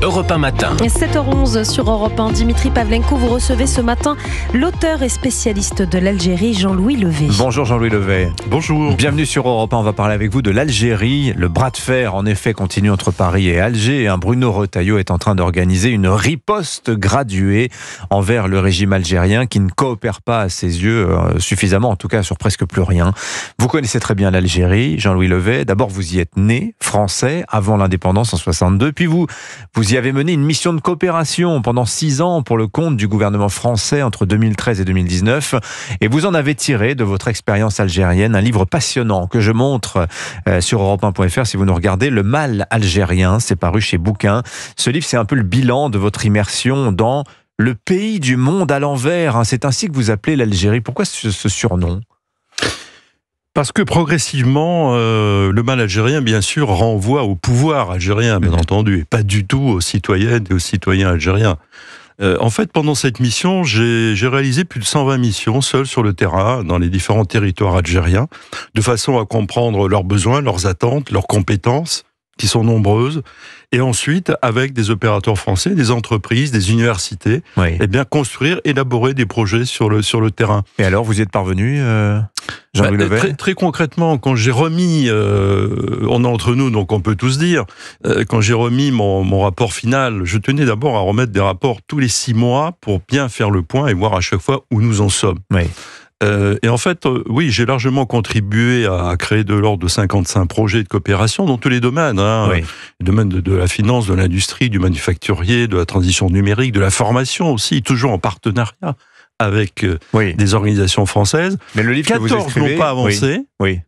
Europe 1 matin. 7h11 sur Europe 1. Dimitri Pavlenko, vous recevez ce matin l'auteur et spécialiste de l'Algérie, Jean-Louis Levet. Bonjour Jean-Louis Levet. Bonjour. Bienvenue sur Europe 1. On va parler avec vous de l'Algérie. Le bras de fer, en effet, continue entre Paris et Alger. Bruno Retailleau est en train d'organiser une riposte graduée envers le régime algérien qui ne coopère pas à ses yeux suffisamment, en tout cas sur presque plus rien. Vous connaissez très bien l'Algérie, Jean-Louis Levet. D'abord, vous y êtes né, français, avant l'indépendance en 62. Puis vous y avez mené une mission de coopération pendant 6 ans pour le compte du gouvernement français entre 2013 et 2019. Et vous en avez tiré de votre expérience algérienne un livre passionnant que je montre sur europe1.fr si vous nous regardez. Le mal algérien, c'est paru chez Bouquin. Ce livre, c'est un peu le bilan de votre immersion dans le pays du monde à l'envers. C'est ainsi que vous appelez l'Algérie. Pourquoi ce surnom ? Parce que progressivement, le mal algérien, bien sûr, renvoie au pouvoir algérien, bien entendu, et pas du tout aux citoyennes et aux citoyens algériens. En fait, pendant cette mission, j'ai réalisé plus de 120 missions, seul sur le terrain, dans les différents territoires algériens, de façon à comprendre leurs besoins, leurs attentes, leurs compétences, qui sont nombreuses, et ensuite, avec des opérateurs français, des entreprises, des universités, et bien construire, élaborer des projets sur le terrain. Et alors, vous y êtes parvenu Jean-Louis Levet ? Très concrètement, quand j'ai remis, on est entre nous, donc on peut tous dire, quand j'ai remis mon rapport final, je tenais d'abord à remettre des rapports tous les 6 mois pour bien faire le point et voir à chaque fois où nous en sommes. Oui. Et en fait, oui, j'ai largement contribué à créer de l'ordre de 55 projets de coopération dans tous les domaines. Oui. Le domaine de la finance, de l'industrie, du manufacturier, de la transition numérique, de la formation aussi, toujours en partenariat avec des organisations françaises. Mais le livre 14 que vous écrivez, n'ont pas avancé. Oui.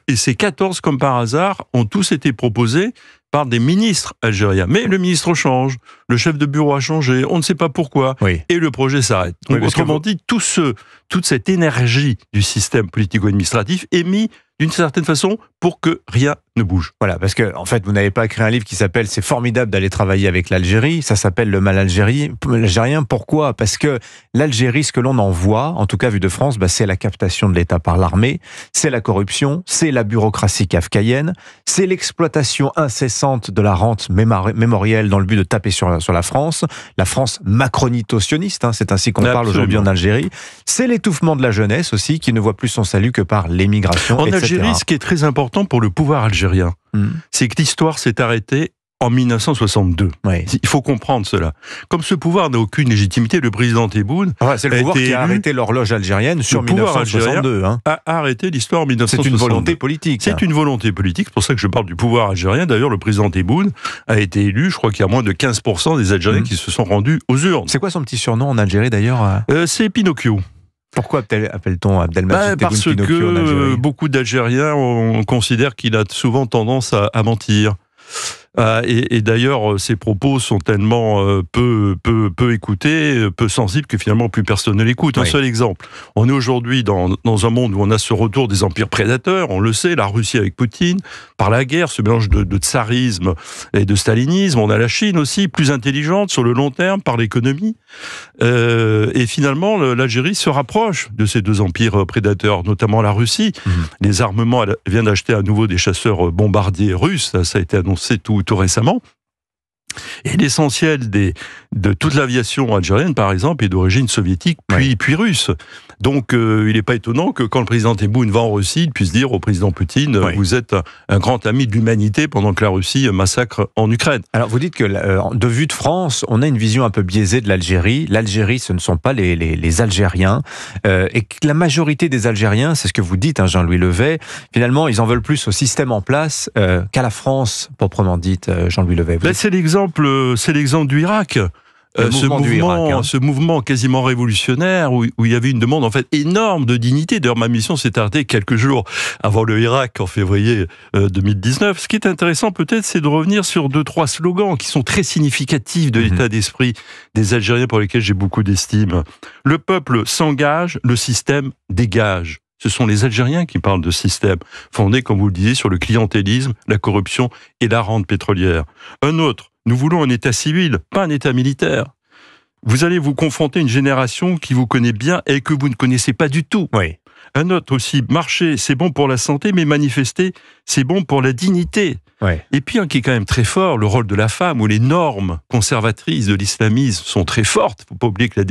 Et ces 14, comme par hasard, ont tous été proposés par des ministres algériens. Mais le ministre change, le chef de bureau a changé, on ne sait pas pourquoi, et le projet s'arrête. Donc, autrement dit, toute cette énergie du système politico-administratif est mise d'une certaine façon pour que rien ne bouge. Voilà, parce que en fait, vous n'avez pas écrit un livre qui s'appelle « C'est formidable d'aller travailler avec l'Algérie ». Ça s'appelle « Le mal algérien ». Pourquoi ? Parce que l'Algérie, ce que l'on en voit, en tout cas vu de France, c'est la captation de l'État par l'armée, c'est la corruption, c'est la bureaucratie kafkaïenne, c'est l'exploitation incessante de la rente mémorielle dans le but de taper sur la France macronito-sioniste, c'est ainsi qu'on parle aujourd'hui en Algérie. C'est l'étouffement de la jeunesse aussi, qui ne voit plus son salut que par l'émigration, etc. En Algérie, ce qui est très important pour le pouvoir algérien, c'est que l'histoire s'est arrêtée en 1962. Il faut comprendre cela. Comme ce pouvoir n'a aucune légitimité, le président Tebboune c'est le pouvoir qui a arrêté l'horloge algérienne sur 1962. A arrêté l'histoire en 1962. C'est une volonté politique. C'est une volonté politique. C'est pour ça que je parle du pouvoir algérien. D'ailleurs, le président Tebboune a été élu. Je crois qu'il y a moins de 15% des Algériens qui se sont rendus aux urnes. C'est quoi son petit surnom en Algérie d'ailleurs ? C'est Pinocchio. Pourquoi appelle-t-on Abdelmajid Tebboune Parce Pinocchio en Algérie ? Beaucoup d'Algériens considèrent qu'il a souvent tendance à mentir. Et d'ailleurs, ses propos sont tellement peu écoutés, peu sensibles, que finalement plus personne ne l'écoute. Un seul exemple. On est aujourd'hui dans un monde où on a ce retour des empires prédateurs, on le sait, la Russie avec Poutine, par la guerre, ce mélange de tsarisme et de stalinisme. On a la Chine aussi, plus intelligente sur le long terme, par l'économie. Et finalement, l'Algérie se rapproche de ces deux empires prédateurs, notamment la Russie. Les armements, elle vient d'acheter à nouveau des chasseurs bombardiers russes, ça a été annoncé tout récemment. Et l'essentiel de toute l'aviation algérienne, par exemple, est d'origine soviétique, puis russe. Donc, il n'est pas étonnant que quand le président Tebboune va en Russie, il puisse dire au président Poutine vous êtes un grand ami de l'humanité pendant que la Russie massacre en Ukraine. Alors, vous dites que, de vue de France, on a une vision un peu biaisée de l'Algérie. L'Algérie, ce ne sont pas les Algériens. Et que la majorité des Algériens, c'est ce que vous dites, Jean-Louis Levet, finalement, ils en veulent plus au système en place qu'à la France, proprement dite, Jean-Louis Levet. C'est l'exemple du Irak. Ce mouvement quasiment révolutionnaire où il y avait une demande en fait énorme de dignité. D'ailleurs, ma mission s'est arrêtée quelques jours avant le Irak en février 2019. Ce qui est intéressant peut-être, c'est de revenir sur 2-3 slogans qui sont très significatifs de l'état d'esprit des Algériens pour lesquels j'ai beaucoup d'estime. Le peuple s'engage, le système dégage. Ce sont les Algériens qui parlent de système, fondé, comme vous le disiez, sur le clientélisme, la corruption et la rente pétrolière. Un autre, nous voulons un État civil, pas un État militaire. Vous allez vous confronter à une génération qui vous connaît bien et que vous ne connaissez pas du tout. Un autre aussi, marcher, c'est bon pour la santé, mais manifester, c'est bon pour la dignité. Ouais. Et puis un qui est quand même très fort, le rôle de la femme, où les normes conservatrices de l'islamisme sont très fortes. Il ne faut pas oublier que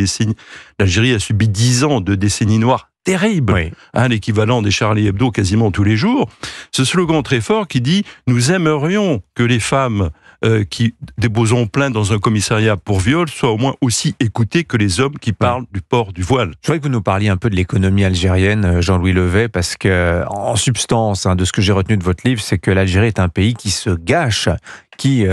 l'Algérie a subi 10 ans de décennie noire terrible, Oui. L'équivalent des Charlie Hebdo quasiment tous les jours. Ce slogan très fort qui dit « Nous aimerions que les femmes qui déposeront plainte dans un commissariat pour viol soient au moins aussi écoutées que les hommes qui parlent du port du voile. » Je voudrais que vous nous parliez un peu de l'économie algérienne, Jean-Louis Levet, parce que, en substance, de ce que j'ai retenu de votre livre, c'est que l'Algérie est un pays qui se gâche, qui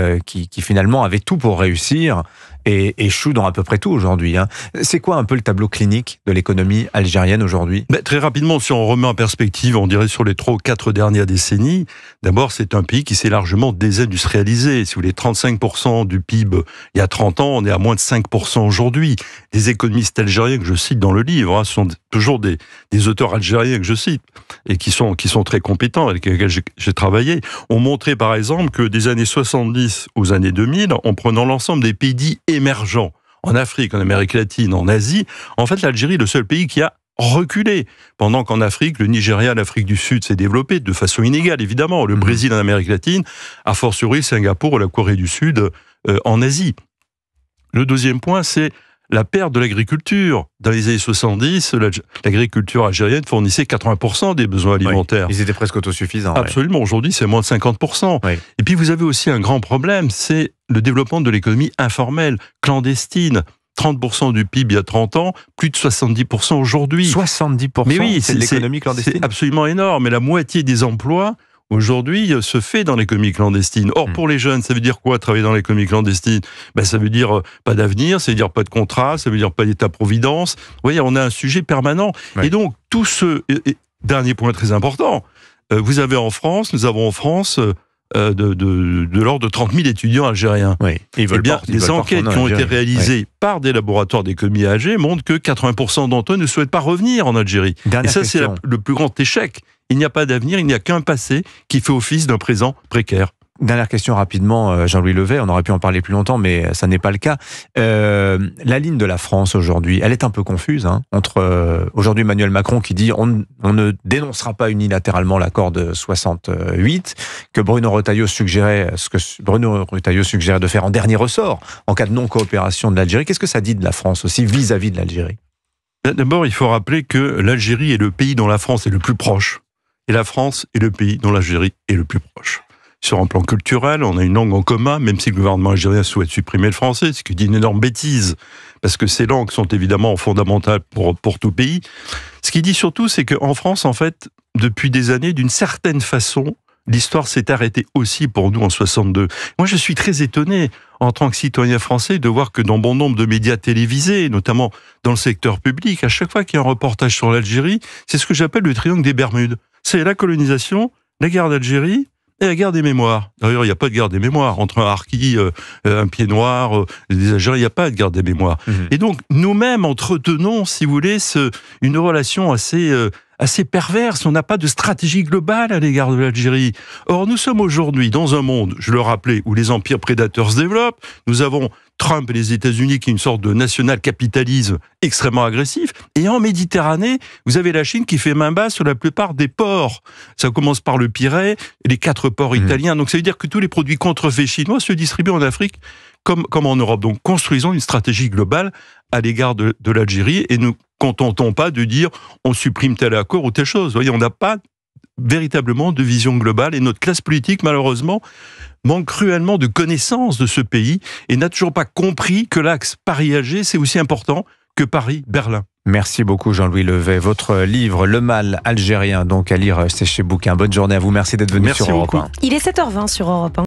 finalement avait tout pour réussir et échoue dans à peu près tout aujourd'hui. C'est quoi un peu le tableau clinique de l'économie algérienne aujourd'hui ? Très rapidement, si on remet en perspective, on dirait sur les 3 ou 4 dernières décennies, d'abord c'est un pays qui s'est largement désindustrialisé. Si vous voulez, 35% du PIB il y a 30 ans, on est à moins de 5% aujourd'hui. Les économistes algériens que je cite dans le livre, ce sont toujours des auteurs algériens que je cite, et qui sont très compétents, avec lesquels j'ai travaillé, ont montré par exemple que des années 70 aux années 2000, en prenant l'ensemble des pays dits émergents, en Afrique, en Amérique latine, en Asie, en fait l'Algérie est le seul pays qui a reculé, pendant qu'en Afrique, le Nigeria, l'Afrique du Sud s'est développé de façon inégale, évidemment, le Brésil en Amérique latine, a fortiori Singapour ou la Corée du Sud en Asie. Le deuxième point, c'est la perte de l'agriculture. Dans les années 70, l'agriculture algérienne fournissait 80% des besoins alimentaires. Oui, ils étaient presque autosuffisants. Absolument, aujourd'hui c'est moins de 50%. Oui. Et puis vous avez aussi un grand problème, c'est le développement de l'économie informelle, clandestine. 30% du PIB il y a 30 ans, plus de 70% aujourd'hui. 70%, mais oui, c'est de l'économie clandestine. C'est absolument énorme. Et la moitié des emplois aujourd'hui se fait dans l'économie clandestine. Or, pour les jeunes, ça veut dire quoi, travailler dans l'économie clandestine ? Ça veut dire pas d'avenir, ça veut dire pas de contrat, ça veut dire pas d'état-providence. Vous voyez, on a un sujet permanent. Ouais. Et donc, tout ce... dernier point très important, nous avons en France de l'ordre de 30 000 étudiants algériens. Oui. Les enquêtes qui ont été réalisées par des laboratoires d'économie à Alger montrent que 80% d'entre eux ne souhaitent pas revenir en Algérie. Dernière Et ça, question. c'est le plus grand échec. Il n'y a pas d'avenir, il n'y a qu'un passé qui fait office d'un présent précaire. Dernière question rapidement, Jean-Louis Levet, on aurait pu en parler plus longtemps, mais ça n'est pas le cas. La ligne de la France aujourd'hui, elle est un peu confuse, entre aujourd'hui Emmanuel Macron qui dit on ne dénoncera pas unilatéralement l'accord de 68, que Bruno Retailleau suggérait de faire en dernier ressort, en cas de non-coopération de l'Algérie. Qu'est-ce que ça dit de la France aussi vis-à-vis de l'Algérie ? D'abord, il faut rappeler que l'Algérie est le pays dont la France est le plus proche, et la France est le pays dont l'Algérie est le plus proche. Sur un plan culturel, on a une langue en commun, même si le gouvernement algérien souhaite supprimer le français, ce qui dit une énorme bêtise, parce que ces langues sont évidemment fondamentales pour tout pays. Ce qui dit surtout, c'est qu'en France, en fait, depuis des années, d'une certaine façon, l'histoire s'est arrêtée aussi pour nous en 62. Moi, je suis très étonné, en tant que citoyen français, de voir que dans bon nombre de médias télévisés, notamment dans le secteur public, à chaque fois qu'il y a un reportage sur l'Algérie, c'est ce que j'appelle le triangle des Bermudes. C'est la colonisation, la guerre d'Algérie, et la guerre des mémoires. D'ailleurs, il n'y a pas de guerre des mémoires. Entre un harki, un pied noir, des Algériens, il n'y a pas de guerre des mémoires. Et donc, nous-mêmes entretenons, si vous voulez, une relation assez perverse. On n'a pas de stratégie globale à l'égard de l'Algérie. Or, nous sommes aujourd'hui dans un monde, je le rappelais, où les empires prédateurs se développent. Nous avons Trump et les États-Unis qui est une sorte de national-capitalisme extrêmement agressif. Et en Méditerranée, vous avez la Chine qui fait main basse sur la plupart des ports. Ça commence par le Pirée, les 4 ports italiens. Donc ça veut dire que tous les produits contrefaits chinois se distribuent en Afrique comme en Europe. Donc construisons une stratégie globale à l'égard de l'Algérie et ne contentons pas de dire on supprime tel accord ou telle chose. Vous voyez, on n'a pas véritablement de vision globale et notre classe politique, malheureusement, manque cruellement de connaissance de ce pays et n'a toujours pas compris que l'axe Paris-Alger, c'est aussi important que Paris-Berlin. Merci beaucoup Jean-Louis Levet. Votre livre, Le mal algérien, donc à lire, c'est chez Bouquin. Bonne journée à vous, merci d'être venu sur Europe 1. Il est 7h20 sur Europe 1.